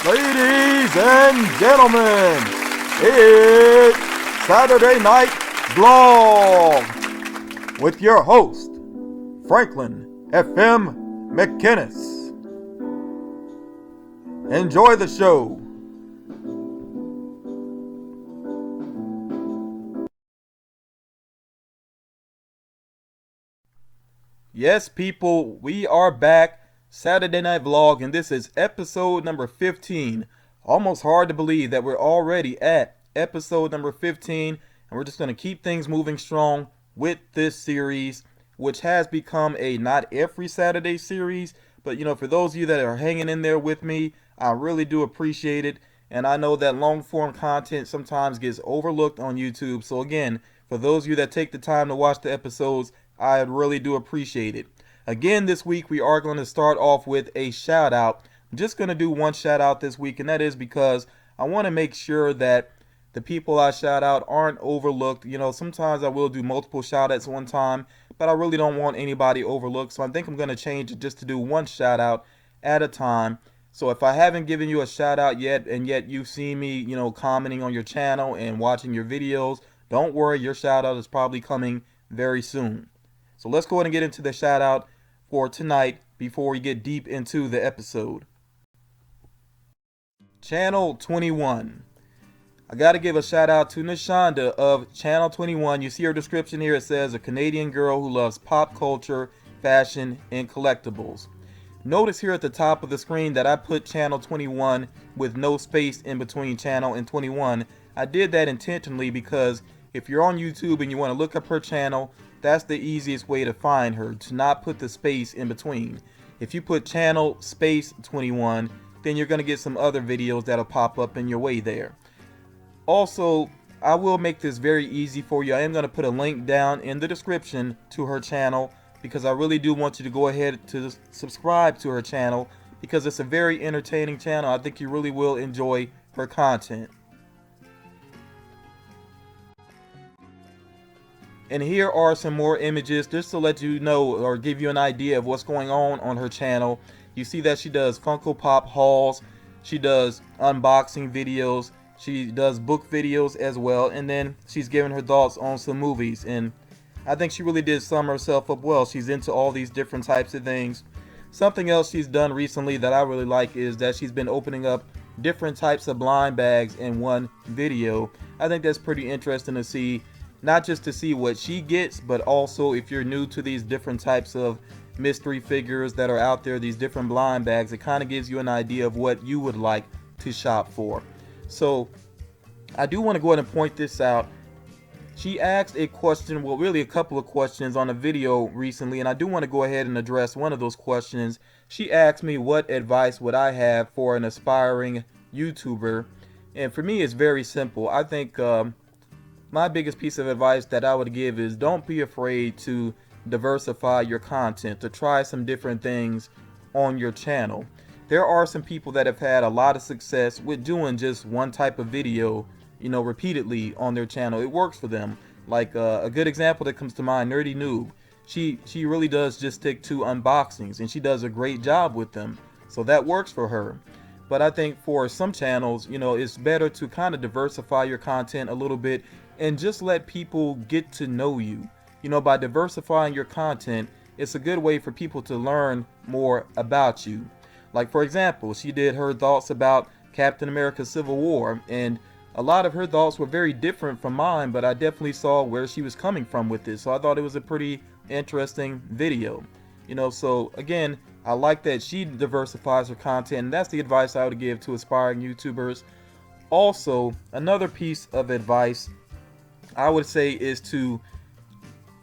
Ladies and gentlemen, it's Saturday Night Vlog with your host, Franklyn McInnis. Enjoy the show. Yes, people, we are back. Saturday Night Vlog, and this is episode number 15. Almost hard to believe that we're already at episode number 15, and we're just going to keep things moving strong with this series, which has become a not every Saturday series, but for those of you that are hanging in there with me, I really do appreciate it. And I know that long form content sometimes gets overlooked on YouTube, so again, for those of you that take the time to watch the episodes, I really do appreciate it. Again, this week we are going to start off with a shout out. I'm just going to do one shout out this week, and that is because I want to make sure that the people I shout out aren't overlooked. Sometimes I will do multiple shout outs at one time, but I really don't want anybody overlooked. So I think I'm going to change it just to do one shout out at a time. So if I haven't given you a shout out yet, and yet you've seen me, commenting on your channel and watching your videos, don't worry, your shout out is probably coming very soon. So let's go ahead and get into the shout out for tonight before we get deep into the episode. Channel 21. I gotta give a shout out to Nashonda of Channel 21. You see her description here. It says a Canadian girl who loves pop culture, fashion, and collectibles. Notice here at the top of the screen that I put Channel 21 with no space in between channel and 21. I did that intentionally because if you're on YouTube and you want to look up her channel, that's the easiest way to find her, to not put the space in between. If you put channel space 21, then you're going to get some other videos that'll pop up in your way there. Also, I will make this very easy for you. I am going to put a link down in the description to her channel because I really do want you to go ahead to subscribe to her channel because it's a very entertaining channel. I think you really will enjoy her content. And here are some more images just to let you know or give you an idea of what's going on her channel. You see that she does Funko Pop hauls, she does unboxing videos, she does book videos as well, and then she's giving her thoughts on some movies. And I think she really did sum herself up well. She's into all these different types of things. Something else she's done recently that I really like is that she's been opening up different types of blind bags in one video. I think that's pretty interesting to see. Not just to see what she gets, but also if you're new to these different types of mystery figures that are out there, these different blind bags, it kind of gives you an idea of what you would like to shop for. So I do want to go ahead and point this out. She asked a question, well really a couple of questions on a video recently, and I do want to go ahead and address one of those questions. She asked me what advice would I have for an aspiring YouTuber, and for me it's very simple. I think my biggest piece of advice that I would give is don't be afraid to diversify your content, to try some different things on your channel. There are some people that have had a lot of success with doing just one type of video, repeatedly on their channel. It works for them. Like a good example that comes to mind, Nerdy Noob. She really does just stick to unboxings, and she does a great job with them. So that works for her. But I think for some channels, it's better to kind of diversify your content a little bit and just let people get to know you. By diversifying your content, it's a good way for people to learn more about you. Like for example, she did her thoughts about Captain America Civil War, and a lot of her thoughts were very different from mine, but I definitely saw where she was coming from with this. So I thought it was a pretty interesting video. So again, I like that she diversifies her content, and that's the advice I would give to aspiring YouTubers. Also, another piece of advice I would say is to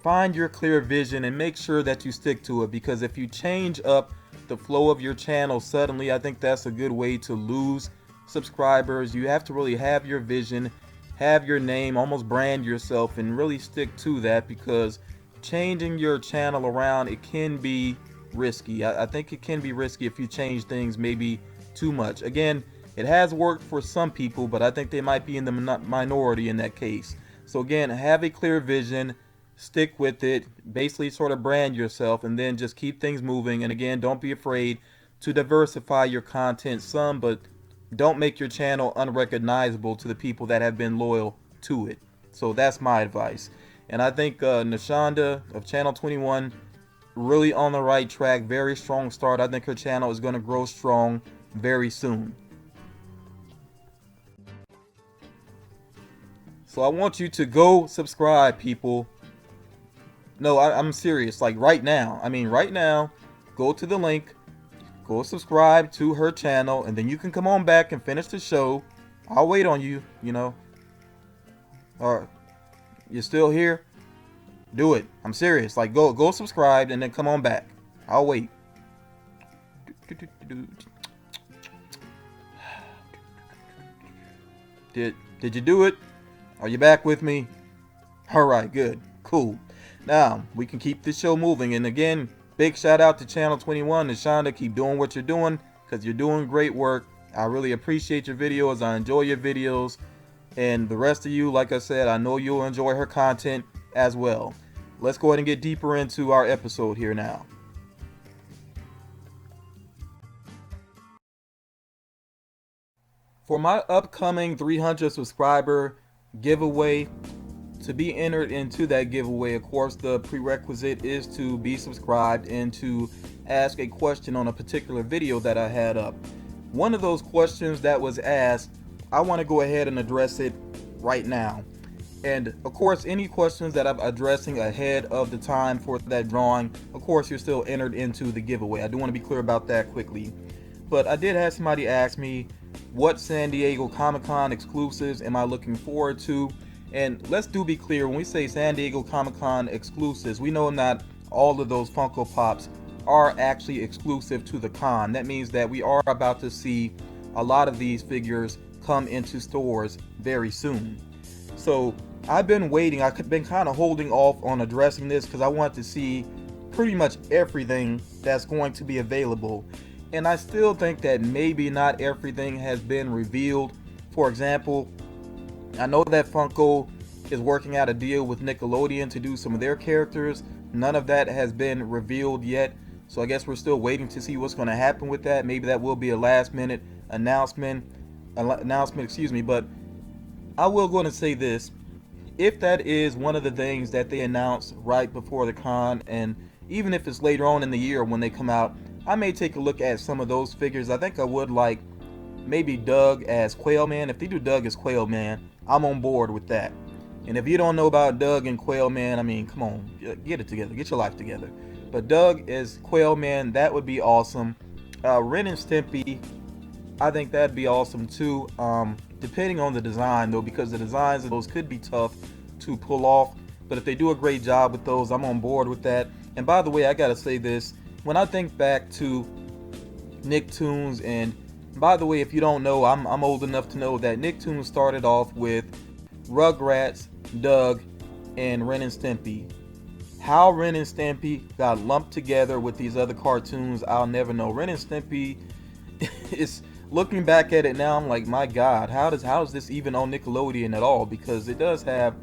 find your clear vision and make sure that you stick to it, because if you change up the flow of your channel suddenly, I think that's a good way to lose subscribers. You have to really have your vision, have your name, almost brand yourself, and really stick to that, because changing your channel around, it can be risky. I think it can be risky if you change things maybe too much. Again, it has worked for some people, but I think they might be in the minority in that case. So again, have a clear vision, stick with it, basically sort of brand yourself, and then just keep things moving. And again, don't be afraid to diversify your content some, but don't make your channel unrecognizable to the people that have been loyal to it. So that's my advice. And I think Nashonda of Channel 21 really on the right track. Very strong start. I think her channel is going to grow strong very soon. So I want you to go subscribe, people. No, I'm serious. Like right now. I mean, right now, go to the link, go subscribe to her channel, and then you can come on back and finish the show. I'll wait on you, you know. Or you're still here? Do it. I'm serious. Like go subscribe and then come on back. I'll wait. Did you do it? Are you back with me? All right, good. Cool. Now, we can keep this show moving. And again, big shout out to Channel 21 and Shonda. Keep doing what you're doing because you're doing great work. I really appreciate your videos. I enjoy your videos. And the rest of you, like I said, I know you'll enjoy her content as well. Let's go ahead and get deeper into our episode here now. For my upcoming 300 subscriber giveaway, to be entered into that giveaway, of course, the prerequisite is to be subscribed and to ask a question on a particular video that I had up. One of those questions that was asked, I want to go ahead and address it right now. And of course, any questions that I'm addressing ahead of the time for that drawing, of course, you're still entered into the giveaway. I do want to be clear about that quickly. But I did have somebody ask me, what San Diego Comic-Con exclusives am I looking forward to? And let's be clear, when we say San Diego Comic-Con exclusives, we know not all of those Funko Pops are actually exclusive to the con. That means that we are about to see a lot of these figures come into stores very soon. So I've been waiting. I've been kind of holding off on addressing this because I want to see pretty much everything that's going to be available. And I still think that maybe not everything has been revealed. For example, I know that Funko is working out a deal with Nickelodeon to do some of their characters. None of that has been revealed yet. So I guess we're still waiting to see what's going to happen with that. Maybe that will be a last minute announcement, but I will go and say this. If that is one of the things that they announced right before the con, and even if it's later on in the year when they come out, I may take a look at some of those figures. I think I would like maybe Doug as Quail Man. If they do Doug as Quail Man, I'm on board with that. And if you don't know about Doug and Quail Man, I mean, come on, get it together, get your life together. But Doug as Quail Man, that would be awesome. Ren and Stimpy, I think that'd be awesome too. Depending on the design though, because the designs of those could be tough to pull off. But if they do a great job with those, I'm on board with that. And by the way, I gotta say this. When I think back to Nicktoons, and by the way, if you don't know, I'm old enough to know that Nicktoons started off with Rugrats, Doug, and Ren and Stimpy. How Ren and Stimpy got lumped together with these other cartoons, I'll never know. Ren and Stimpy is, looking back at it now, I'm like, my God, how is this even on Nickelodeon at all? Because it does have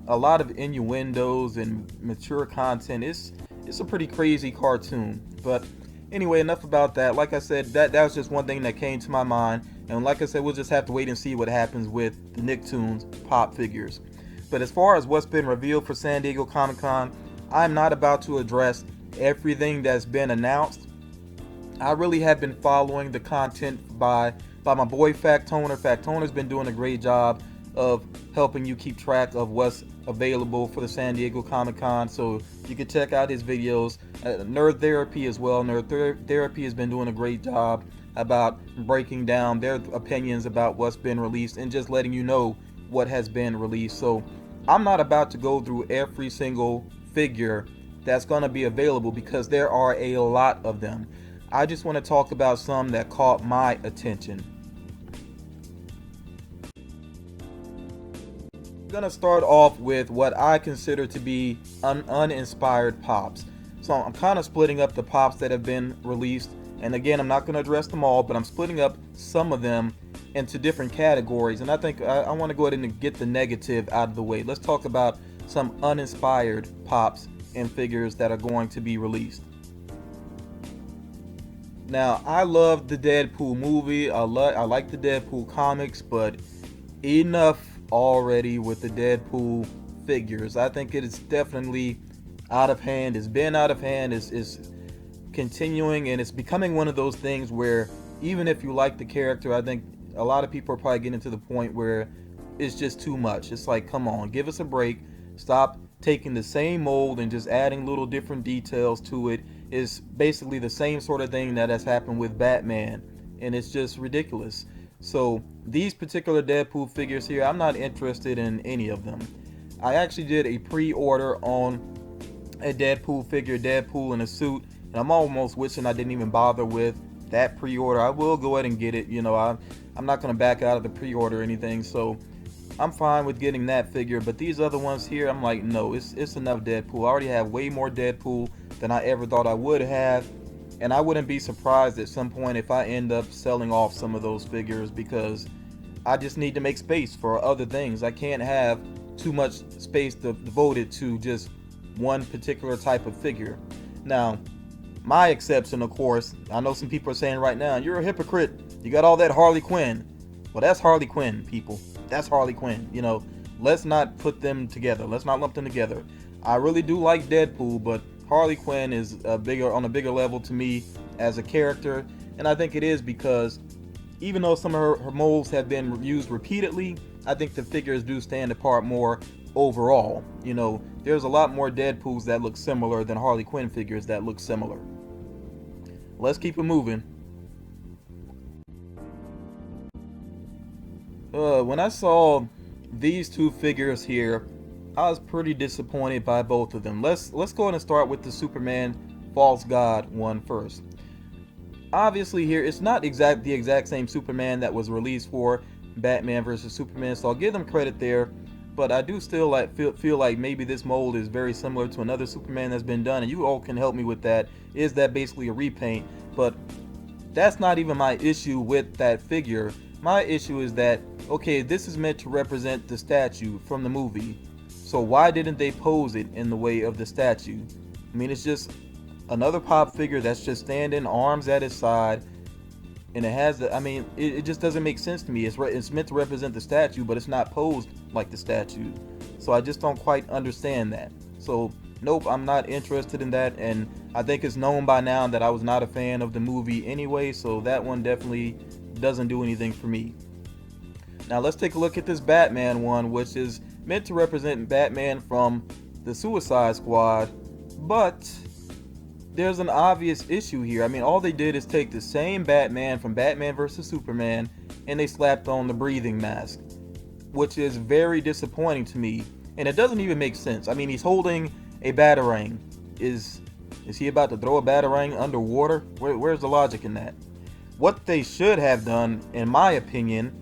a lot of innuendos and mature content. It's a pretty crazy cartoon. But anyway, enough about that. Like I said, that was just one thing that came to my mind. And like I said, we'll just have to wait and see what happens with the Nicktoons pop figures. But as far as what's been revealed for San Diego Comic-Con, I'm not about to address everything that's been announced. I really have been following the content by my boy Factoner. Factoner's been doing a great job of helping you keep track of what's available for the San Diego Comic-Con, so you can check out his videos. Nerd Therapy as well. Nerd Therapy has been doing a great job about breaking down their opinions about what's been released and just letting you know what has been released. So I'm not about to go through every single figure that's going to be available because there are a lot of them. I just want to talk about some that caught my attention. I'm gonna start off with what I consider to be uninspired pops. So I'm kind of splitting up the pops that have been released, and again, I'm not going to address them all, but I'm splitting up some of them into different categories. And I think I want to go ahead and get the negative out of the way. Let's talk about some uninspired pops and figures that are going to be released. Now, I love the Deadpool movie. I like the Deadpool comics, but enough already with the Deadpool figures. I think it is definitely out of hand. It's been out of hand. It's continuing, and it's becoming one of those things where even if you like the character, I think a lot of people are probably getting to the point where it's just too much. It's like, come on, give us a break. Stop taking the same mold and just adding little different details to it. It's basically the same sort of thing that has happened with Batman, and it's just ridiculous. So these particular Deadpool figures here, I'm not interested in any of them. I actually did a pre-order on a Deadpool figure, Deadpool in a suit, and I'm almost wishing I didn't even bother with that pre-order. I will go ahead and get it. I'm not going to back out of the pre-order or anything, so I'm fine with getting that figure. But these other ones here, I'm like, no, it's enough Deadpool. I already have way more Deadpool than I ever thought I would have, and I wouldn't be surprised at some point if I end up selling off some of those figures, because I just need to make space for other things. I can't have too much space devoted to just one particular type of figure. Now, my exception, of course, I know some people are saying right now, you're a hypocrite. You got all that Harley Quinn. Well, that's Harley Quinn, people. That's Harley Quinn. Let's not put them together. Let's not lump them together. I really do like Deadpool, but Harley Quinn is on a bigger level to me as a character, and I think it is because even though some of her molds have been used repeatedly, I think the figures do stand apart more overall. There's a lot more Deadpools that look similar than Harley Quinn figures that look similar. Let's keep it moving. When I saw these two figures here, I was pretty disappointed by both of them. Let's go ahead and start with the Superman False God one first. Obviously here, it's not the exact same Superman that was released for Batman vs Superman, so I'll give them credit there. But I do still feel like maybe this mold is very similar to another Superman that's been done, and you all can help me with that. Is that basically a repaint? But that's not even my issue with that figure. My issue is that, okay, this is meant to represent the statue from the movie, so why didn't they pose it in the way of the statue? I mean, it's just another pop figure that's just standing, arms at his side, and it has it just doesn't make sense to me. It's meant to represent the statue, but it's not posed like the statue. So I just don't quite understand that. So nope, I'm not interested in that, and I think it's known by now that I was not a fan of the movie anyway, so that one definitely doesn't do anything for me. Now let's take a look at this Batman one, which is meant to represent Batman from the Suicide Squad, but there's an obvious issue here. I mean, all they did is take the same Batman from Batman vs Superman and they slapped on the breathing mask, which is very disappointing to me, and it doesn't even make sense. I mean, he's holding a batarang. Is he about to throw a batarang underwater? Where's the logic in that? What they should have done, in my opinion,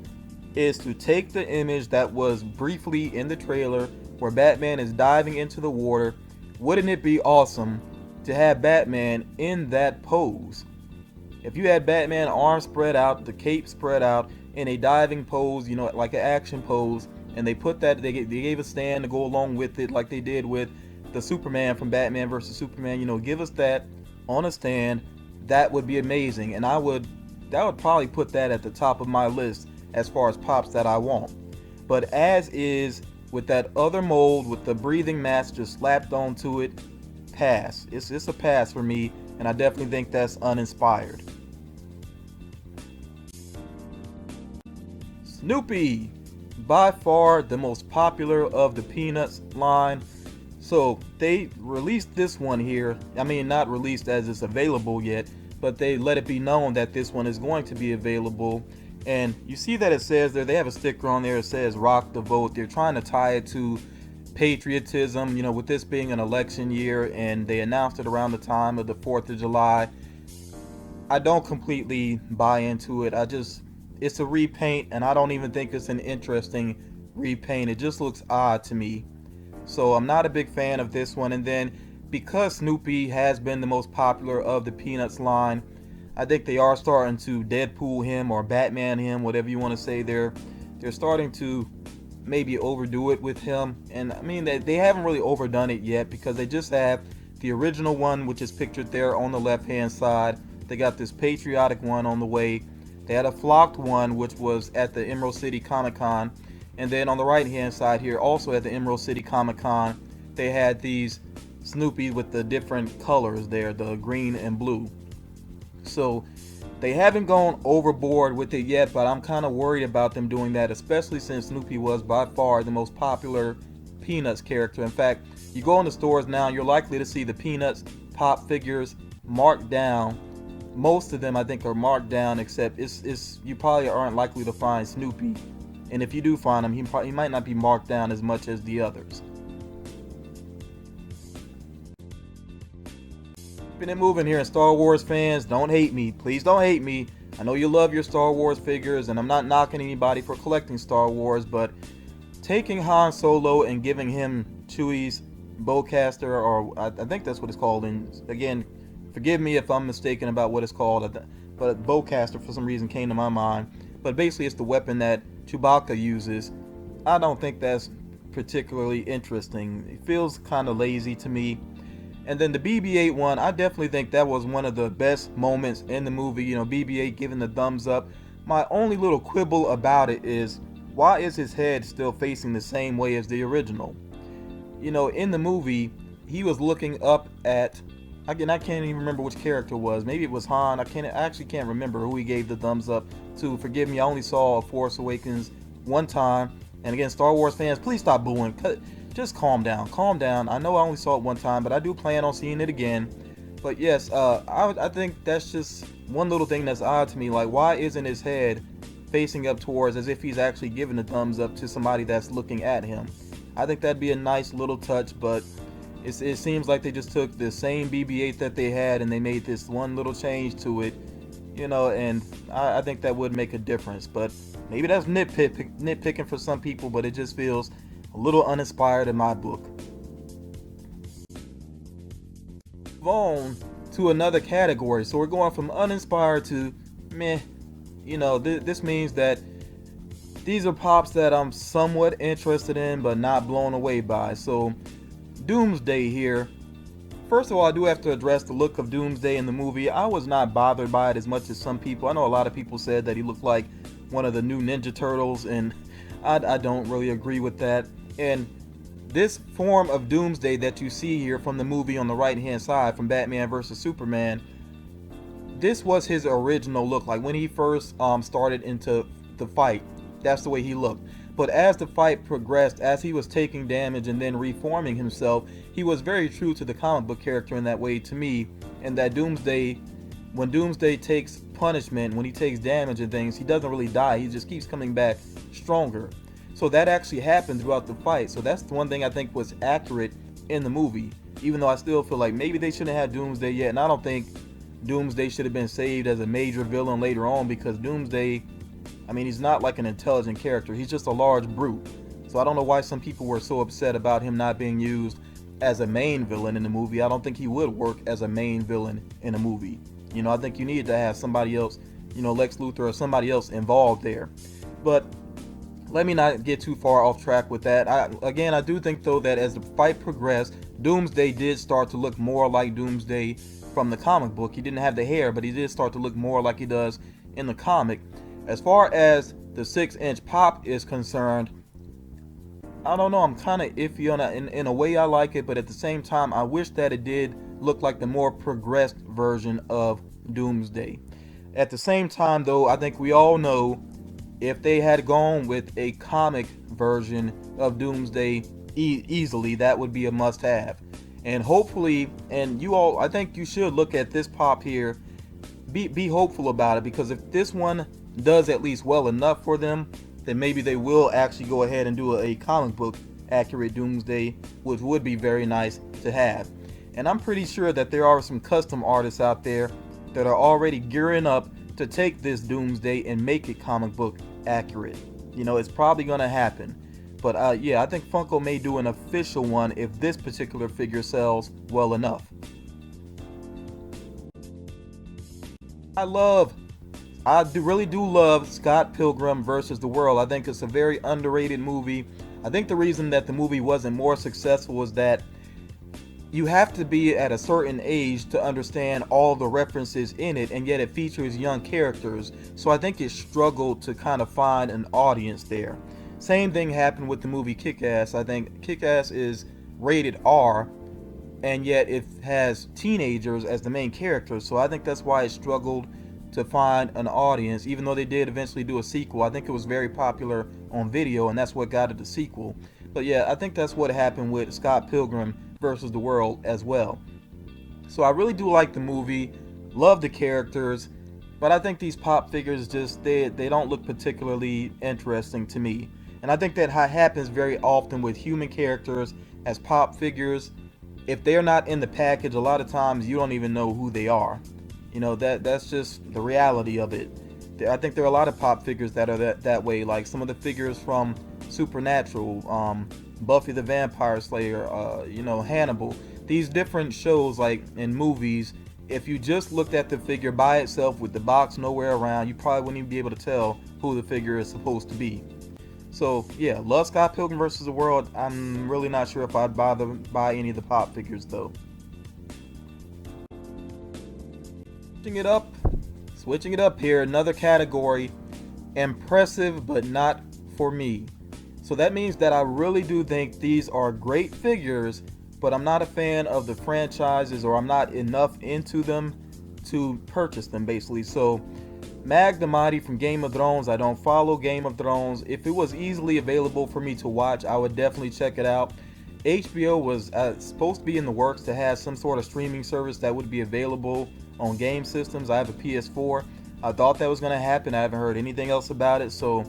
is to take the image that was briefly in the trailer where Batman is diving into the water. Wouldn't it be awesome to have Batman in that pose? If you had Batman arms spread out, the cape spread out, in a diving pose, like an action pose, and they put that, they gave a stand to go along with it, like they did with the Superman from Batman vs Superman. Give us that on a stand. That would be amazing, and that would probably put that at the top of my list as far as pops that I want. But as is with that other mold with the breathing mask just slapped onto it, pass. It's a pass for me, and I definitely think that's uninspired. Snoopy, by far the most popular of the Peanuts line. So they released this one here. I mean, not released as it's available yet, but they let it be known that this one is going to be available. And you see that it says there, they have a sticker on there that says rock the vote. They're trying to tie it to patriotism, with this being an election year, and they announced it around the time of the 4th of July. I don't completely buy into it. It's a repaint, and I don't even think it's an interesting repaint. It just looks odd to me. So I'm not a big fan of this one. And then because Snoopy has been the most popular of the Peanuts line, I think they are starting to Deadpool him or Batman him, whatever you want to say. They're starting to maybe overdo it with him, and I mean they haven't really overdone it yet, because they just have the original one, which is pictured there on the left hand side. They got this patriotic one on the way. They had a flocked one, which was at the Emerald City Comic Con. And then on the right hand side here, also at the Emerald City Comic Con, they had these Snoopy with the different colors there, the green and blue. So they haven't gone overboard with it yet, but I'm kind of worried about them doing that, especially since Snoopy was by far the most popular Peanuts character. In fact, you go in the stores now, you're likely to see the Peanuts pop figures marked down. Most of them, I think, are marked down, except you probably aren't likely to find Snoopy. And if you do find him, he might not be marked down as much as the others. Keeping it moving here, Star Wars fans, don't hate me. Please don't hate me. I know you love your Star Wars figures, and I'm not knocking anybody for collecting Star Wars, but taking Han Solo and giving him Chewie's bowcaster, or I think that's what it's called, and again, forgive me if I'm mistaken about what it's called, but bowcaster for some reason came to my mind. But basically it's the weapon that Chewbacca uses. I don't think that's particularly interesting. It feels kind of lazy to me. And then the BB-8 one, I definitely think that was one of the best moments in the movie. You know, BB-8 giving the thumbs up. My only little quibble about it is, why is his head still facing the same way as the original? You know, in the movie, he was looking up at, again, I can't even remember which character it was. Maybe it was Han. I actually can't remember who he gave the thumbs up to. Forgive me, I only saw Force Awakens one time. And again, Star Wars fans, please stop booing. Just calm down. Calm down. I know I only saw it one time, but I do plan on seeing it again. But yes, I think that's just one little thing that's odd to me. Like, why isn't his head facing up towards, as if he's actually giving a thumbs up to somebody that's looking at him? I think that'd be a nice little touch, but it seems like they just took the same BB-8 that they had and they made this one little change to it, you know, and I think that would make a difference. But maybe that's nitpicking for some people, but it just feels a little uninspired in my book. Move on to another category. So we're going from uninspired to meh. You know, this means that these are pops that I'm somewhat interested in, but not blown away by. So Doomsday here. First of all, I do have to address the look of Doomsday in the movie. I was not bothered by it as much as some people. I know a lot of people said that he looked like one of the new Ninja Turtles, and I don't really agree with that. And this form of Doomsday that you see here from the movie on the right hand side, from Batman vs Superman, this was his original look. Like when he first started into the fight, that's the way he looked. But as the fight progressed, as he was taking damage and then reforming himself, he was very true to the comic book character in that way to me. And that Doomsday, when Doomsday takes punishment, when he takes damage and things, he doesn't really die. He just keeps coming back stronger. So that actually happened throughout the fight. So that's the one thing I think was accurate in the movie. Even though I still feel like maybe they shouldn't have Doomsday yet. And I don't think Doomsday should have been saved as a major villain later on, because Doomsday, I mean, he's not like an intelligent character. He's just a large brute. So I don't know why some people were so upset about him not being used as a main villain in the movie. I don't think he would work as a main villain in a movie. You know, I think you need to have somebody else, you know, Lex Luthor or somebody else involved there. But let me not get too far off track with that. I do think, though, that as the fight progressed, Doomsday did start to look more like Doomsday from the comic book. He didn't have the hair, but he did start to look more like he does in the comic. As far as the 6-inch pop is concerned, I don't know. I'm kind of iffy on it. In a way, I like it, but at the same time, I wish that it did look like the more progressed version of Doomsday. At the same time, though, I think we all know if they had gone with a comic version of Doomsday easily, that would be a must-have. And hopefully, and you all, I think you should look at this pop here. Be hopeful about it, because if this one does at least well enough for them, then maybe they will actually go ahead and do a comic book accurate Doomsday, which would be very nice to have. And I'm pretty sure that there are some custom artists out there that are already gearing up to take this Doomsday and make it comic book accurate. You know, it's probably gonna happen. But yeah, I think Funko may do an official one if this particular figure sells well enough. Really do love Scott Pilgrim versus the World. I think it's a very underrated movie. I think the reason that the movie wasn't more successful was that you have to be at a certain age to understand all the references in it, and yet it features young characters. So I think it struggled to kind of find an audience there. Same thing happened with the movie Kick-Ass. I think Kick-Ass is rated R, and yet it has teenagers as the main characters. So I think that's why it struggled to find an audience, even though they did eventually do a sequel. I think it was very popular on video, and that's what got it the sequel. But yeah, I think that's what happened with Scott Pilgrim versus the World as well. So I really do like the movie, love the characters, but I think these pop figures just they don't look particularly interesting to me. And I think that happens very often with human characters as pop figures. If they're not in the package, a lot of times you don't even know who they are. That's just the reality of it. I think there are a lot of pop figures that are that way, like some of the figures from Supernatural, Buffy the Vampire Slayer, Hannibal. These different shows, like in movies, if you just looked at the figure by itself with the box nowhere around, you probably wouldn't even be able to tell who the figure is supposed to be. So yeah, love Scott Pilgrim vs. the World. I'm really not sure if I'd bother buy any of the pop figures though. Switching it up here, another category, impressive but not for me. So that means that I really do think these are great figures, but I'm not a fan of the franchises, or I'm not enough into them to purchase them basically. So Mag the Mighty from Game of Thrones, I don't follow Game of Thrones. If it was easily available for me to watch, I would definitely check it out. HBO was supposed to be in the works to have some sort of streaming service that would be available on game systems. I have a PS4. I thought that was going to happen. I haven't heard anything else about it. So,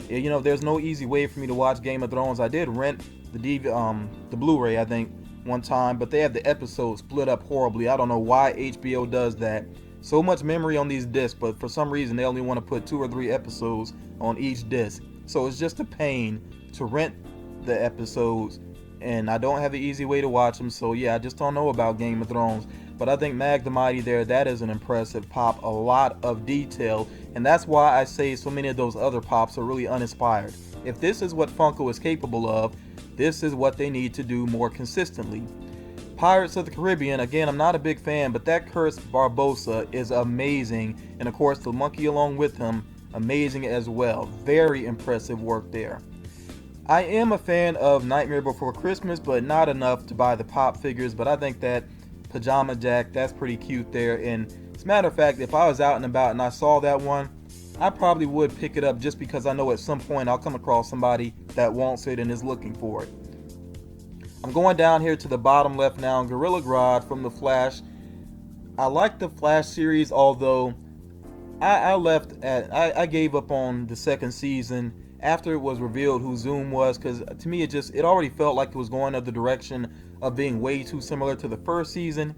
there's no easy way for me to watch Game of Thrones. I did rent the Blu-ray, I think, one time, but they have the episodes split up horribly. I don't know why HBO does that. So much memory on these discs, but for some reason they only want to put 2 or 3 episodes on each disc. So it's just a pain to rent the episodes, and I don't have an easy way to watch them. So yeah, I just don't know about Game of Thrones. But I think Mag the Mighty there, that is an impressive pop, a lot of detail, and that's why I say so many of those other pops are really uninspired. If this is what Funko is capable of, this is what they need to do more consistently. Pirates of the Caribbean, again, I'm not a big fan, but that Curse Barbossa is amazing, and of course the monkey along with him, amazing as well. Very impressive work there. I am a fan of Nightmare Before Christmas, but not enough to buy the pop figures, but I think that Pajama Jack, that's pretty cute there. And as a matter of fact, if I was out and about and I saw that one, I probably would pick it up, just because I know at some point I'll come across somebody that wants it and is looking for it. I'm going down here to the bottom left now. Gorilla Grodd from The Flash. I like the Flash series, although I gave up on the second season after it was revealed who Zoom was, because to me it already felt like it was going in the direction of being way too similar to the first season.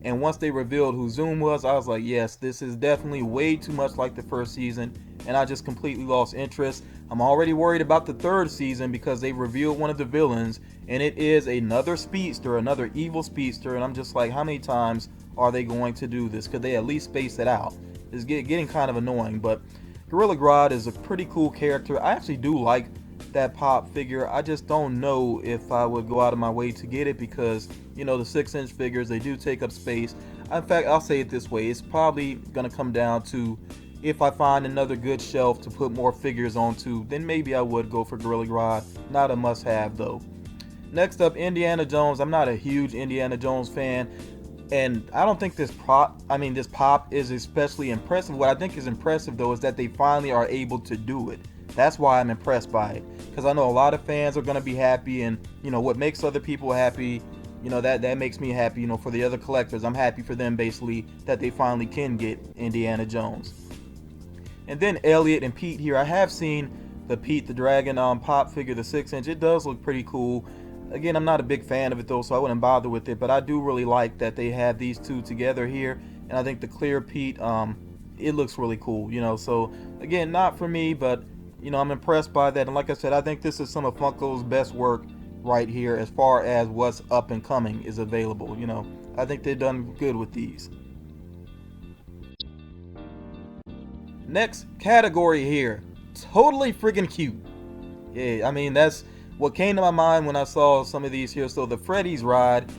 And once they revealed who Zoom was, I was like, yes, this is definitely way too much like the first season, and I just completely lost interest. I'm already worried about the third season because they revealed one of the villains, and it is another speedster, another evil speedster, and I'm just like, how many times are they going to do this? Could they at least space it out? It's getting kind of annoying. But Gorilla Grodd is a pretty cool character. I actually do like that pop figure. I just don't know if I would go out of my way to get it, because the 6-inch figures, they do take up space. In fact, I'll say it this way, it's probably gonna come down to, if I find another good shelf to put more figures onto, then maybe I would go for Gorilla Grodd. Not a must-have though. Next up, Indiana Jones. I'm not a huge Indiana Jones fan, and I don't think this pop is especially impressive. What I think is impressive though is that they finally are able to do it. That's why I'm impressed by it, because I know a lot of fans are going to be happy, and what makes other people happy, that makes me happy. For the other collectors, I'm happy for them basically that they finally can get Indiana Jones. And then Elliot and Pete here. I have seen the Pete the Dragon pop figure, the 6-inch. It does look pretty cool. Again, I'm not a big fan of it though, so I wouldn't bother with it, but I do really like that they have these two together here, and I think the clear Pete, it looks really cool. So again, not for me, but I'm impressed by that. And like I said, I think this is some of Funko's best work right here as far as what's up and coming is available. I think they've done good with these. Next category here, totally freaking cute. Yeah, that's what came to my mind when I saw some of these here. So the Freddy's ride,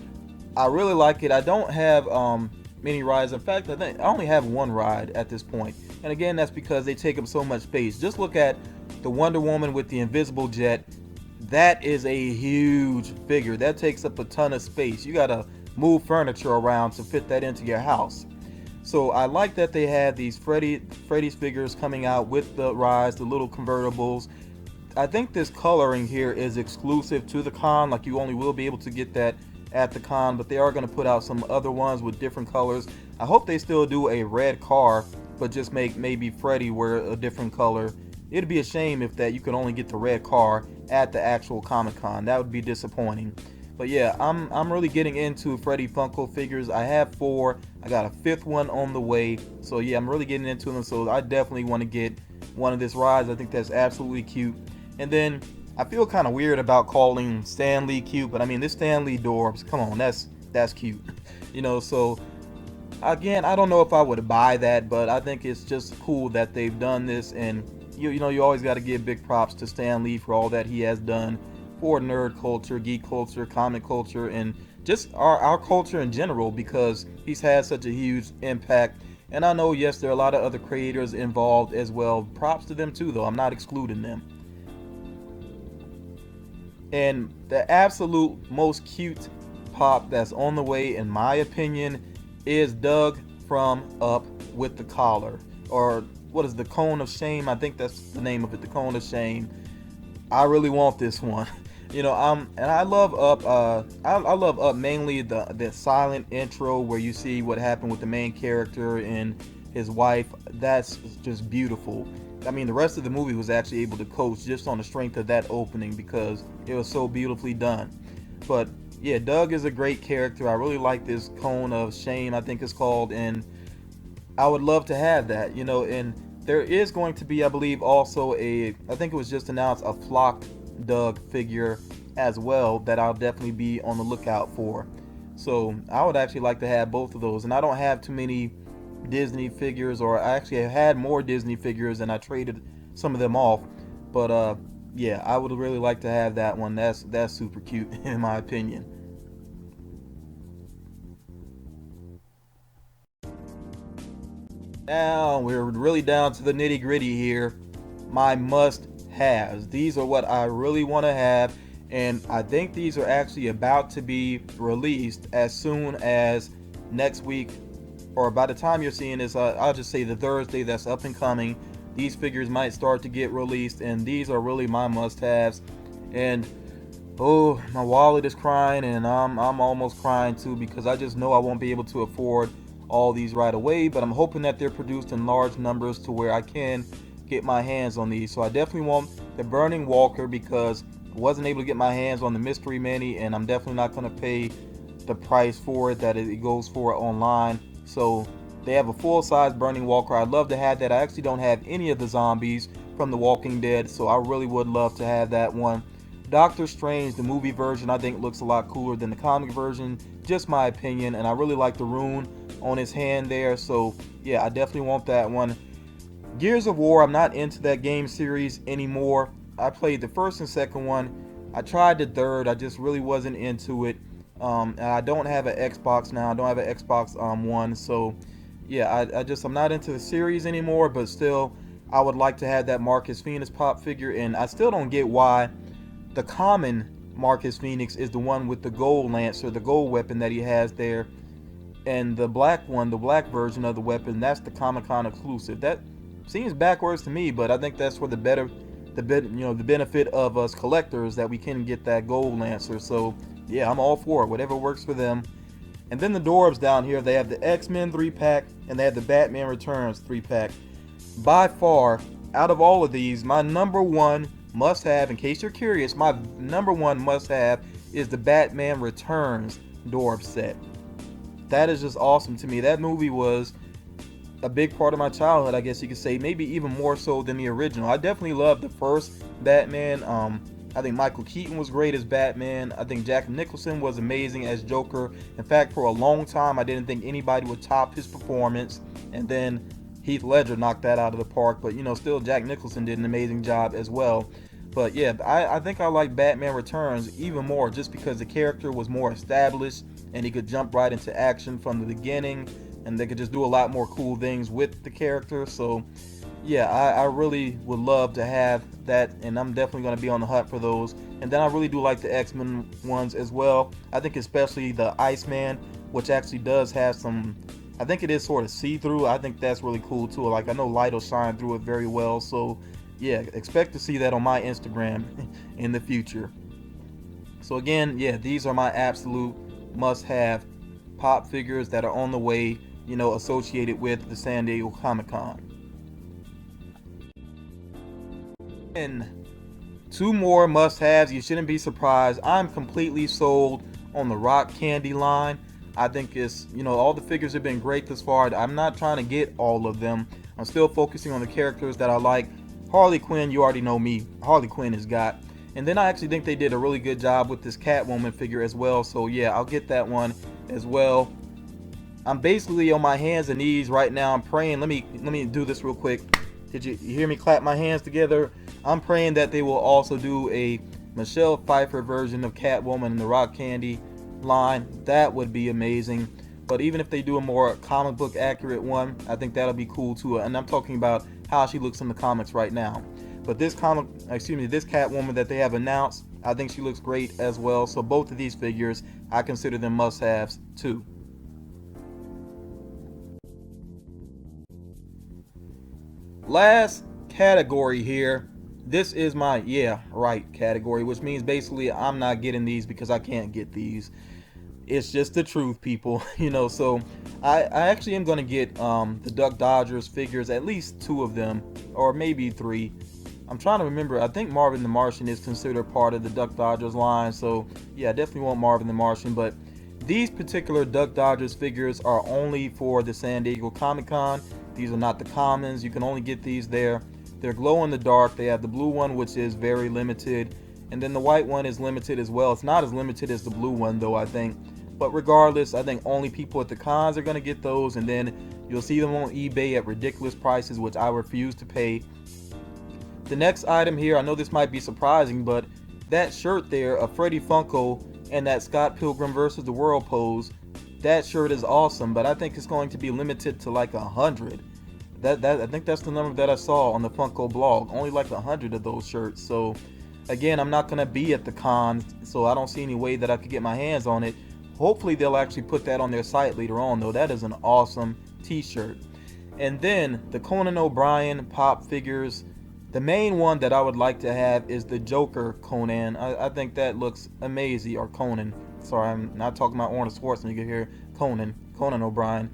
I really like it. I don't have many rides. In fact, I think I only have one ride at this point. And again, that's because they take up so much space. Just look at the Wonder Woman with the invisible jet. That is a huge figure. That takes up a ton of space. You gotta move furniture around to fit that into your house. So I like that they had these Freddy's figures coming out with the rides, the little convertibles. I think this coloring here is exclusive to the con. Like, you only will be able to get that at the con, but they are going to put out some other ones with different colors. I hope they still do a red car, but just make maybe Freddy wear a different color. It'd be a shame if that you could only get the red car at the actual Comic-Con. That would be disappointing. But yeah, I'm really getting into Freddy Funko figures. I have 4. I got a 5th one on the way. So yeah, I'm really getting into them. So I definitely want to get one of this rides. I think that's absolutely cute. And then I feel kind of weird about calling Stan Lee cute, but I mean, this Stan Lee Dorbs, come on, that's cute. So again, I don't know if I would buy that, but I think it's just cool that they've done this. And you always got to give big props to Stan Lee for all that he has done for nerd culture, geek culture, comic culture, and just our culture in general, because he's had such a huge impact. And I know, yes, there are a lot of other creators involved as well. Props to them too, though. I'm not excluding them. And the absolute most cute pop that's on the way, in my opinion, is Doug from Up with the collar. Or what is the Cone of Shame? I think that's the name of it, the Cone of Shame. I really want this one. And I love Up. I love Up mainly the silent intro where you see what happened with the main character and his wife. That's just beautiful. I mean, the rest of the movie was actually able to coach just on the strength of that opening because it was so beautifully done. But yeah, Doug is a great character. I really like this Cone of Shame, I think it's called, and I would love to have that. And there is going to be, I believe, also I think it was just announced, a flocked Doug figure as well that I'll definitely be on the lookout for. So I would actually like to have both of those, and I don't have too many Disney figures, or I actually had more Disney figures and I traded some of them off. But yeah, I would really like to have that one. That's super cute in my opinion. Now we're really down to the nitty gritty here. My must haves. These are what I really want to have, and I think these are actually about to be released as soon as next week, or by the time you're seeing this, I'll just say the Thursday that's up and coming. These figures might start to get released, and these are really my must-haves. And oh, my wallet is crying, and I'm almost crying too, because I just know I won't be able to afford all these right away. But I'm hoping that they're produced in large numbers to where I can get my hands on these. So I definitely want the Burning Walker, because I wasn't able to get my hands on the Mystery Mini, and I'm definitely not going to pay the price for it that it goes for online. So they have a full-size Burning Walker. I'd love to have that. I actually don't have any of the zombies from The Walking Dead, so I really would love to have that one. Doctor Strange, the movie version, I think looks a lot cooler than the comic version, just my opinion, and I really like the rune on his hand there. So yeah, I definitely want that one. Gears of War, I'm not into that game series anymore. I played the first and second one. I tried the third. I just really wasn't into it. And I don't have an Xbox now. I don't have an Xbox One. So yeah, I'm not into the series anymore. But still, I would like to have that Marcus Phoenix pop figure. And I still don't get why the common Marcus Phoenix is the one with the gold lancer, the gold weapon that he has there, and the black one, the black version of the weapon, that's the Comic-Con exclusive. That seems backwards to me, but I think that's for the benefit of us collectors, that we can get that gold lancer. So yeah, I'm all for it, whatever works for them. And then the Dorbs down here, they have the X-Men 3-pack and they have the Batman Returns 3-pack. By far, out of all of these, my number one must have, in case you're curious, my number one must have is the Batman Returns Dorb set. That is just awesome to me. That movie was a big part of my childhood, I guess you could say, maybe even more so than the original. I definitely loved the first Batman. I think Michael Keaton was great as Batman. I think Jack Nicholson was amazing as Joker. In fact, for a long time, I didn't think anybody would top his performance. And then Heath Ledger knocked that out of the park. But, still Jack Nicholson did an amazing job as well. But yeah, I think I like Batman Returns even more just because the character was more established. and he could jump right into action from the beginning, and they could just do a lot more cool things with the character. So yeah, I really would love to have that, and I'm definitely going to be on the hunt for those. And then I really do like the X-Men ones as well. I think especially the Iceman, which actually does have some, I think it is sort of see-through. I think that's really cool too. Like, I know light will shine through it very well. So yeah, expect to see that on my Instagram in the future. So again, yeah, these are my absolute must-have pop figures that are on the way, associated with the San Diego Comic-Con. And two more must-haves. You shouldn't be surprised. I'm completely sold on the Rock Candy line. I think all the figures have been great thus far. I'm not trying to get all of them. I'm still focusing on the characters that I like. Harley Quinn, you already know me. Harley Quinn is got. And then I actually think they did a really good job with this Catwoman figure as well. So yeah, I'll get that one as well. I'm basically on my hands and knees right now. I'm praying. Let me do this real quick. Did you hear me clap my hands together? I'm praying that they will also do a Michelle Pfeiffer version of Catwoman in the Rock Candy line. That would be amazing. But even if they do a more comic book accurate one, I think that'll be cool too. And I'm talking about how she looks in the comics right now. But this Catwoman that they have announced, I think she looks great as well. So both of these figures, I consider them must-haves too. Last category here. This is my yeah right category, which means basically I'm not getting these because I can't get these. It's just the truth, people. So I actually am going to get the Duck Dodgers figures, at least two of them, or maybe three. I'm trying to remember. I think Marvin the Martian is considered part of the Duck Dodgers line, so yeah, I definitely want Marvin the Martian. But these particular Duck Dodgers figures are only for the San Diego Comic Con. These are not the commons. You can only get these there. They're glow in the dark. They have the blue one, which is very limited, and then the white one is limited as well. It's not as limited as the blue one, though, I think. But regardless, I think only people at the cons are going to get those, and then you'll see them on eBay at ridiculous prices, which I refuse to pay. The next item here, I know this might be surprising, but that shirt there of Freddy Funko and that Scott Pilgrim versus the World pose, that shirt is awesome, but I think it's going to be limited to like 100. I think that's the number that I saw on the Funko blog. Only like 100 of those shirts. So again, I'm not gonna be at the con, so I don't see any way that I could get my hands on it. Hopefully they'll actually put that on their site later on, though. That is an awesome t-shirt. And then the Conan O'Brien pop figures. The main one that I would like to have is the Joker Conan. I think that looks amazing. Or Conan. Sorry, I'm not talking about Arnold Schwarzenegger here. Conan O'Brien.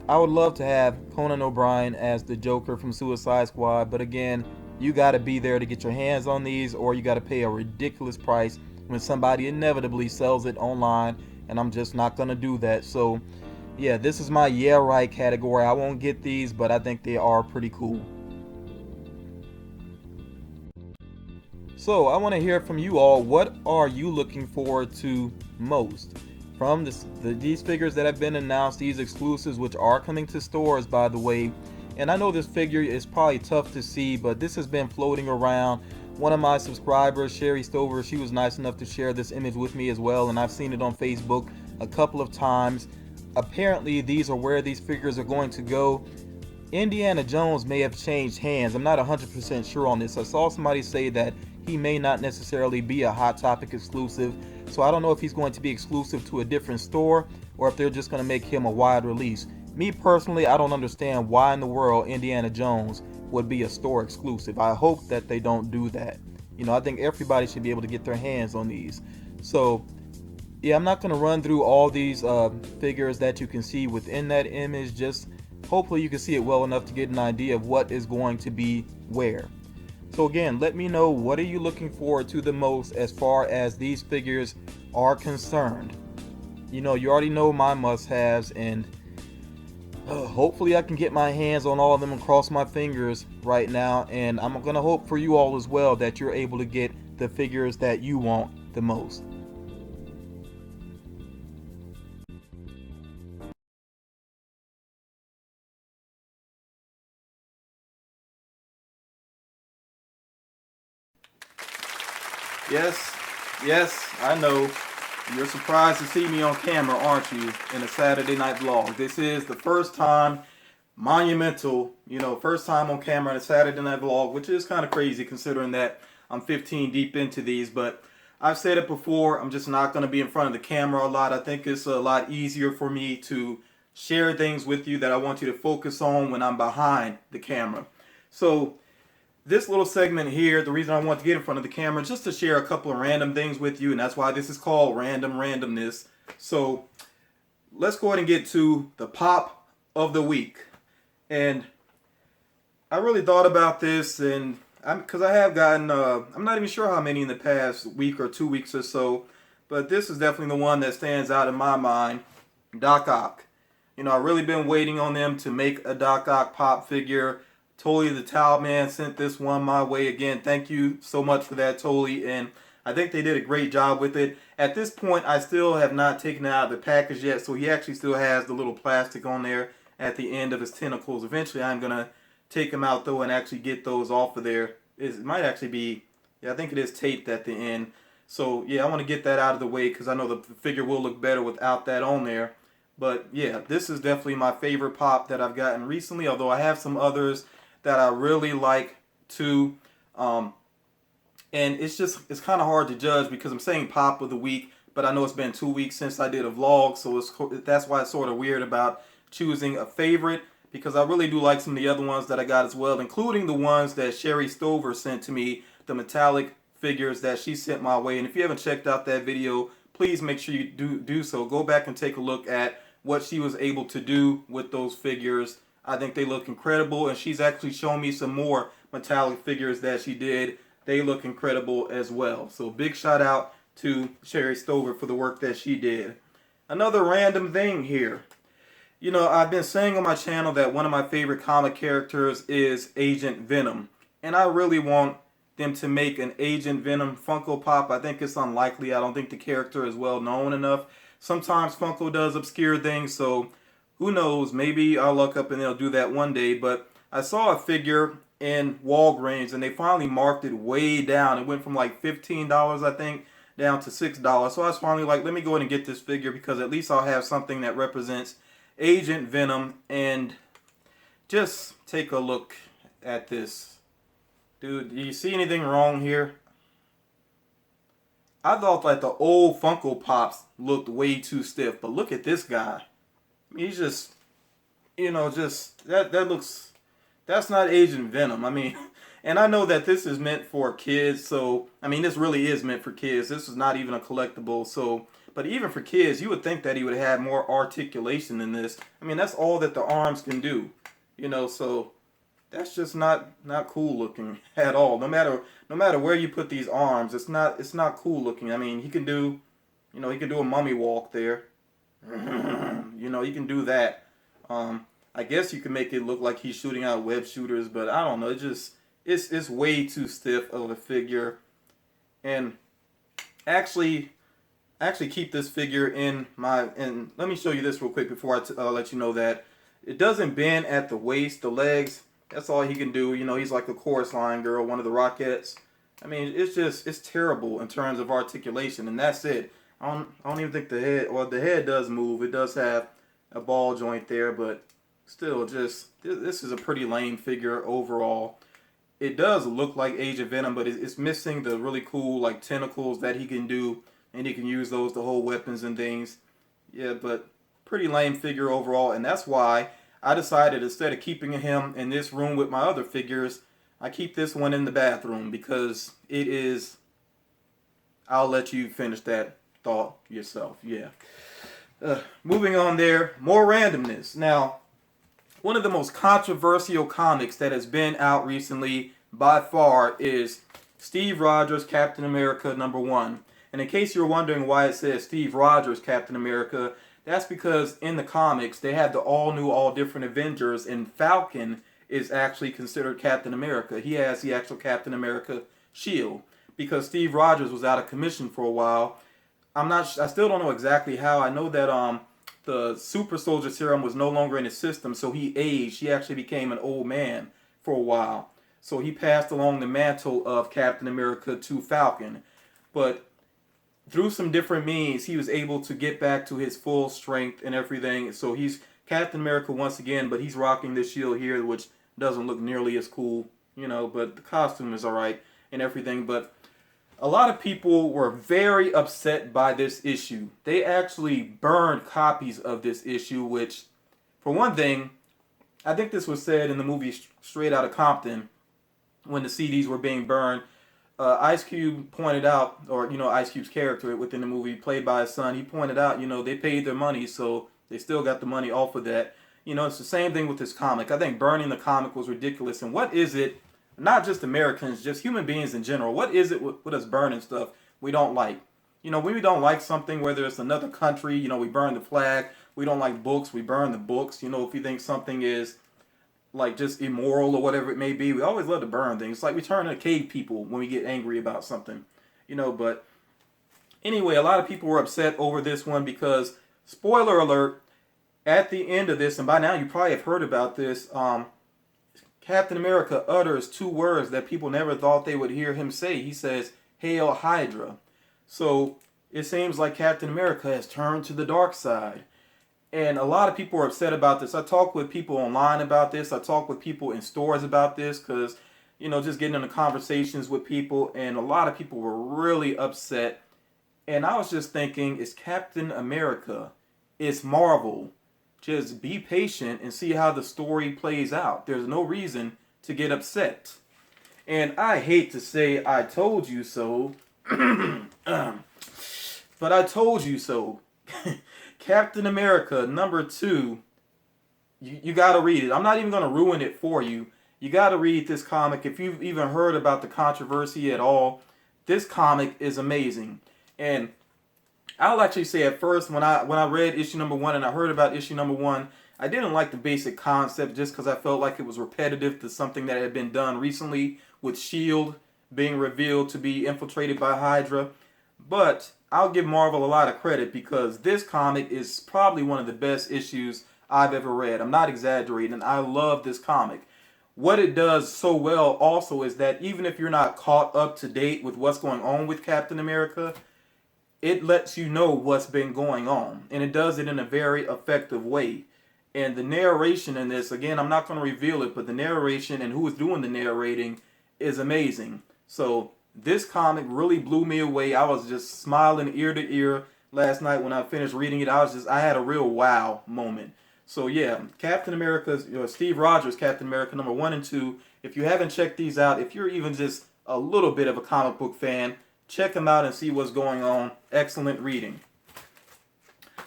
I would love to have Conan O'Brien as the Joker from Suicide Squad, but again, you got to be there to get your hands on these, or you got to pay a ridiculous price when somebody inevitably sells it online, and I'm just not going to do that. So yeah, this is my yeah right category. I won't get these, but I think they are pretty cool. So I want to hear from you all. What are you looking forward to most from these figures that have been announced, these exclusives, which are coming to stores, by the way? And I know this figure is probably tough to see, but this has been floating around. One of my subscribers, Sherry Stover, she was nice enough to share this image with me as well, and I've seen it on Facebook a couple of times. Apparently, these are where these figures are going to go. Indiana Jones may have changed hands. I'm not 100% sure on this. I saw somebody say that he may not necessarily be a Hot Topic exclusive, so I don't know if he's going to be exclusive to a different store or if they're just going to make him a wide release. Me personally, I don't understand why in the world Indiana Jones would be a store exclusive. I hope that they don't do that. I think everybody should be able to get their hands on these. So yeah, I'm not going to run through all these figures that you can see within that image. Just hopefully you can see it well enough to get an idea of what is going to be where. So again, let me know, what are you looking forward to the most as far as these figures are concerned. You already know my must-haves, and hopefully I can get my hands on all of them and cross my fingers right now. And I'm going to hope for you all as well that you're able to get the figures that you want the most. Yes, yes, I know. You're surprised to see me on camera, aren't you, in a Saturday night vlog? This is the first time, monumental, first time on camera in a Saturday night vlog, which is kind of crazy considering that I'm 15 deep into these, but I've said it before, I'm just not going to be in front of the camera a lot. I think it's a lot easier for me to share things with you that I want you to focus on when I'm behind the camera. So this little segment here, the reason I want to get in front of the camera, just to share a couple of random things with you, and that's why this is called Random Randomness. So let's go ahead and get to the pop of the week. And I really thought about this, and because I have gotten, I'm not even sure how many in the past week or 2 weeks or so, but this is definitely the one that stands out in my mind, Doc Ock. I've really been waiting on them to make a Doc Ock pop figure. Tolly the Towel Man sent this one my way again. Thank you so much for that, Tolly. And I think they did a great job with it. At this point, I still have not taken it out of the package yet, so he actually still has the little plastic on there at the end of his tentacles. Eventually, I'm going to take him out, though, and actually get those off of there. It might actually be, yeah, I think it is taped at the end. So, yeah, I want to get that out of the way because I know the figure will look better without that on there. But, yeah, this is definitely my favorite pop that I've gotten recently, although I have some others that I really like too. And it's kind of hard to judge because I'm saying pop of the week, but I know it's been 2 weeks since I did a vlog, so that's why it's sort of weird about choosing a favorite, because I really do like some of the other ones that I got as well, including the ones that Sherry Stover sent to me, the metallic figures that she sent my way. And if you haven't checked out that video, please make sure you do so. Go back and take a look at what she was able to do with those figures. I think they look incredible, and she's actually shown me some more metallic figures that she did. They look incredible as well. So big shout out to Sherry Stover for the work that she did. Another random thing here. I've been saying on my channel that one of my favorite comic characters is Agent Venom. And I really want them to make an Agent Venom Funko Pop. I think it's unlikely. I don't think the character is well known enough. Sometimes Funko does obscure things, so who knows, maybe I'll look up and they'll do that one day. But I saw a figure in Walgreens and they finally marked it way down. It went from like $15, I think, down to $6. So I was finally like, let me go ahead and get this figure because at least I'll have something that represents Agent Venom. And just take a look at this. Dude, do you see anything wrong here? I thought like the old Funko Pops looked way too stiff, but look at this guy. He's just, that looks, that's not Agent Venom. I mean, and I know that this is meant for kids, so, I mean, this really is meant for kids. This is not even a collectible, so, but even for kids, you would think that he would have more articulation than this. I mean, that's all that the arms can do, so that's just not cool looking at all. No matter where you put these arms, it's not cool looking. I mean, he can do a mummy walk there. You can do that. I guess you can make it look like he's shooting out web shooters, but I don't know. It's way too stiff of a figure. And actually keep this figure in and let me show you this real quick before I let you know that it doesn't bend at the waist, the legs. That's all he can do. He's like a chorus line girl, one of the Rockettes. I mean, it's terrible in terms of articulation, and that's it. I don't even think the head does move. It does have a ball joint there, but still, this is a pretty lame figure overall. It does look like Agent Venom, but it's missing the really cool like tentacles that he can do, and he can use those to hold weapons and things. Yeah, but pretty lame figure overall, and that's why I decided instead of keeping him in this room with my other figures, I keep this one in the bathroom because it is. I'll let you finish that thought yourself. Yeah. Moving on there, more randomness. Now, one of the most controversial comics that has been out recently by far is Steve Rogers Captain America #1. And in case you're wondering why it says Steve Rogers Captain America, that's because in the comics they had the all new, all different Avengers, and Falcon is actually considered Captain America. He has the actual Captain America shield because Steve Rogers was out of commission for a while. I still don't know exactly how. I know that the super soldier serum was no longer in his system, so he aged. He actually became an old man for a while. So he passed along the mantle of Captain America to Falcon. But through some different means, he was able to get back to his full strength and everything. So he's Captain America once again, but he's rocking this shield here, which doesn't look nearly as cool, you know, but the costume is alright and everything. But a lot of people were very upset by this issue. They actually burned copies of this issue, which, for one thing, I think this was said in the movie Straight Outta Compton when the CDs were being burned. Ice Cube pointed out, or Ice Cube's character within the movie, played by his son, he pointed out, they paid their money, so they still got the money off of that. It's the same thing with this comic. I think burning the comic was ridiculous. And what is it? Not just Americans, just human beings in general. What is it with us burning stuff we don't like? When we don't like something, whether it's another country, we burn the flag. We don't like books, we burn the books. If you think something is like just immoral or whatever it may be, we always love to burn things. It's like we turn into cave people when we get angry about something. But anyway, a lot of people were upset over this one because, spoiler alert, at the end of this, and by now you probably have heard about this, Captain America utters two words that people never thought they would hear him say. He says, "Hail Hydra." So it seems like Captain America has turned to the dark side. And a lot of people are upset about this. I talked with people online about this. I talked with people in stores about this because, just getting into conversations with people. And a lot of people were really upset. And I was just thinking, it's Captain America. It's Marvel. Just be patient and see how the story plays out. There's no reason to get upset. And I hate to say I told you so. But I told you so. Captain America #2, you got to read it. I'm not even going to ruin it for you. You got to read this comic. If you've even heard about the controversy at all, this comic is amazing. And I'll actually say at first, when I read issue #1 and I heard about issue #1, I didn't like the basic concept just because I felt like it was repetitive to something that had been done recently with S.H.I.E.L.D. being revealed to be infiltrated by Hydra. But I'll give Marvel a lot of credit because this comic is probably one of the best issues I've ever read. I'm not exaggerating. I love this comic. What it does so well also is that even if you're not caught up to date with what's going on with Captain America, it lets you know what's been going on. And it does it in a very effective way. And the narration in this, again, I'm not going to reveal it, but the narration and who is doing the narrating is amazing. So this comic really blew me away. I was just smiling ear to ear last night when I finished reading it. I had a real wow moment. So yeah, Captain America's, Steve Rogers' Captain America #1 and 2. If you haven't checked these out, if you're even just a little bit of a comic book fan, check them out and see what's going on. Excellent reading.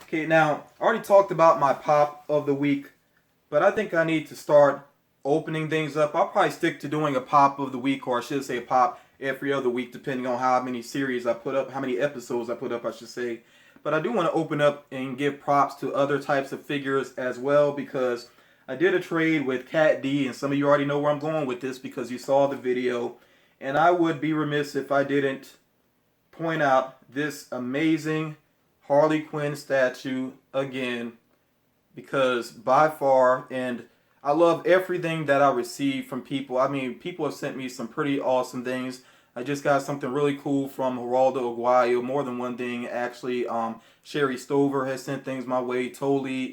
Okay, now, I already talked about my pop of the week, but I think I need to start opening things up. I'll probably stick to doing a pop of the week, or I should say a pop every other week, depending on how many series I put up, how many episodes I put up, I should say. But I do want to open up and give props to other types of figures as well, because I did a trade with Cat D, and some of you already know where I'm going with this because you saw the video. And I would be remiss if I didn't point out this amazing Harley Quinn statue again, because by far, and I love everything that I receive from people. I mean, people have sent me some pretty awesome things. I just got something really cool from Geraldo Aguayo, more than one thing actually. Sherry Stover has sent things my way. Totally,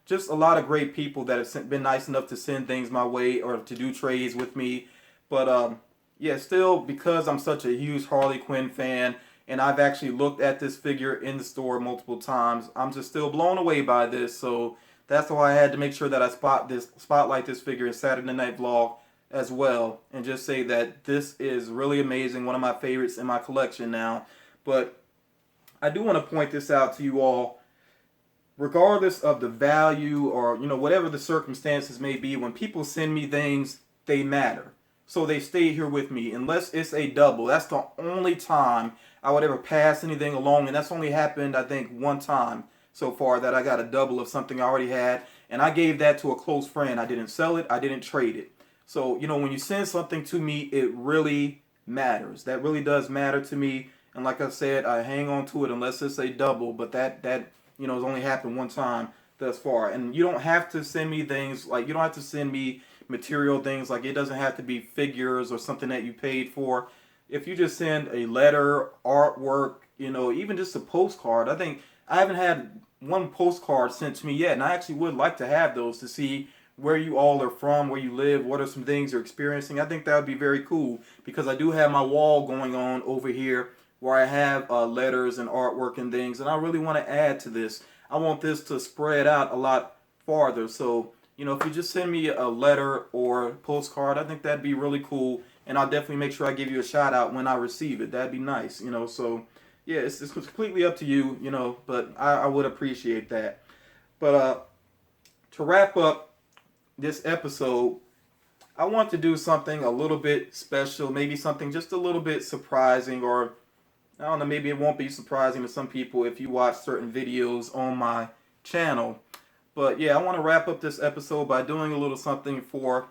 just a lot of great people that have been nice enough to send things my way or to do trades with me. But yeah, still, because I'm such a huge Harley Quinn fan, and I've actually looked at this figure in the store multiple times, I'm just still blown away by this. So that's why I had to make sure that I spotlight this figure in Saturday Night Vlog as well, and just say that this is really amazing, one of my favorites in my collection now. But I do want to point this out to you all. Regardless of the value or whatever the circumstances may be, when people send me things, they matter. So they stay here with me. Unless it's a double, that's the only time I would ever pass anything along, and that's only happened, I think, one time so far, that I got a double of something I already had, and I gave that to a close friend. I didn't sell it, I didn't trade it. So when you send something to me, it really matters. That really does matter to me. And like I said, I hang on to it unless it's a double, but that has only happened one time thus far. And you don't have to send me things, like you don't have to send me material things, like it doesn't have to be figures or something that you paid for. if you just send a letter, artwork, even just a postcard. I think I haven't had one postcard sent to me yet, and I actually would like to have those to see where you all are from, where you live, what are some things you're experiencing. I think that would be very cool because I do have my wall going on over here where I have letters and artwork and things, and I really want to add to this. I want this to spread out a lot farther. So, if you just send me a letter or postcard, I think that'd be really cool, and I'll definitely make sure I give you a shout out when I receive it. That'd be nice, So, yeah, it's completely up to you, but I would appreciate that. But to wrap up this episode, I want to do something a little bit special, maybe something just a little bit surprising, or I don't know, maybe it won't be surprising to some people if you watch certain videos on my channel. But yeah, I want to wrap up this episode by doing a little something for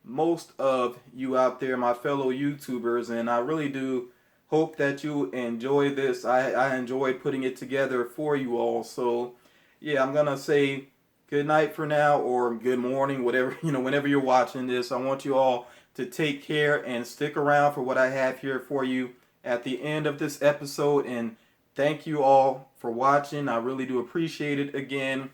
most of you out there, my fellow YouTubers, and I really do hope that you enjoy this. I enjoyed putting it together for you all. So yeah, I'm gonna say good night for now, or good morning, whatever, whenever you're watching this. I want you all to take care and stick around for what I have here for you at the end of this episode. And thank you all for watching. I really do appreciate it. Again,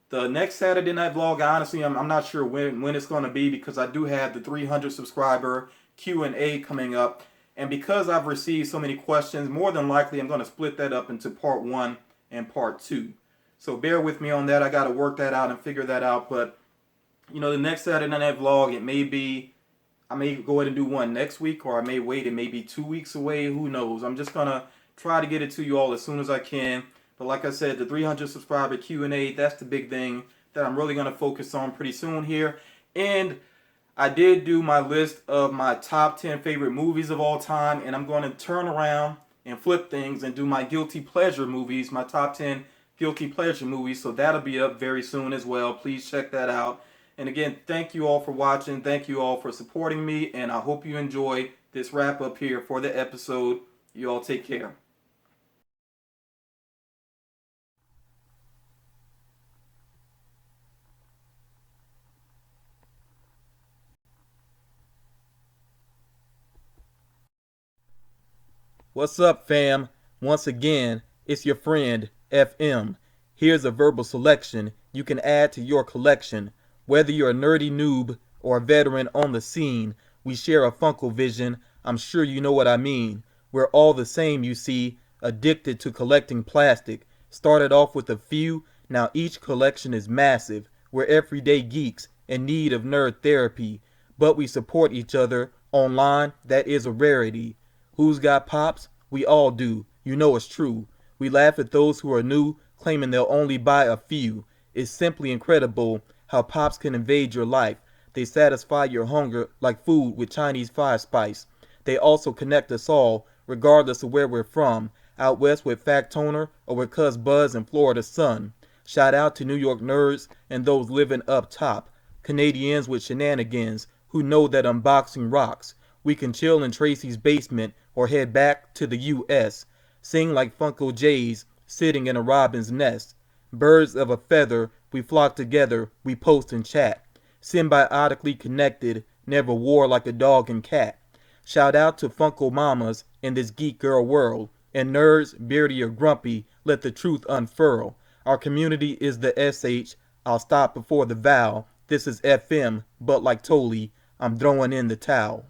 the next Saturday night vlog, honestly, I'm not sure when it's going to be, because I do have the 300 subscriber Q&A coming up. And because I've received so many questions, more than likely I'm going to split that up into part 1 and part 2. So bear with me on that. I got to work that out and figure that out. But, the next Saturday night vlog, it may be, I may go ahead and do one next week, or I may wait. It may be 2 weeks away. Who knows? I'm just going to try to get it to you all as soon as I can. But like I said, the 300 subscriber Q&A, that's the big thing that I'm really going to focus on pretty soon here. And I did do my list of my top 10 favorite movies of all time. And I'm going to turn around and flip things and do my guilty pleasure movies, my top 10 guilty pleasure movies. So that'll be up very soon as well. Please check that out. And again, thank you all for watching. Thank you all for supporting me. And I hope you enjoy this wrap up here for the episode. You all take care. What's up, fam? Once again, it's your friend, FM. Here's a verbal selection you can add to your collection. Whether you're a nerdy noob or a veteran on the scene, we share a Funko vision. I'm sure you know what I mean. We're all the same, you see, addicted to collecting plastic. Started off with a few, now each collection is massive. We're everyday geeks in need of nerd therapy, but we support each other online. That is a rarity. Who's got pops? We all do. You know it's true. We laugh at those who are new, claiming they'll only buy a few. It's simply incredible how pops can invade your life. They satisfy your hunger like food with Chinese 5-spice. They also connect us all, regardless of where we're from. Out west with Fact Toner, or with Cuz Buzz in Florida Sun. Shout out to New York nerds and those living up top. Canadians with shenanigans who know that unboxing rocks. We can chill in Tracy's basement or head back to the U.S. Sing like Funko Jays sitting in a robin's nest. Birds of a feather, we flock together, we post and chat. Symbiotically connected, never war like a dog and cat. Shout out to Funko Mamas in this geek girl world. And nerds, beardy or grumpy, let the truth unfurl. Our community is the SH. I'll stop before the vowel. This is FM, but like Tolly, I'm throwing in the towel.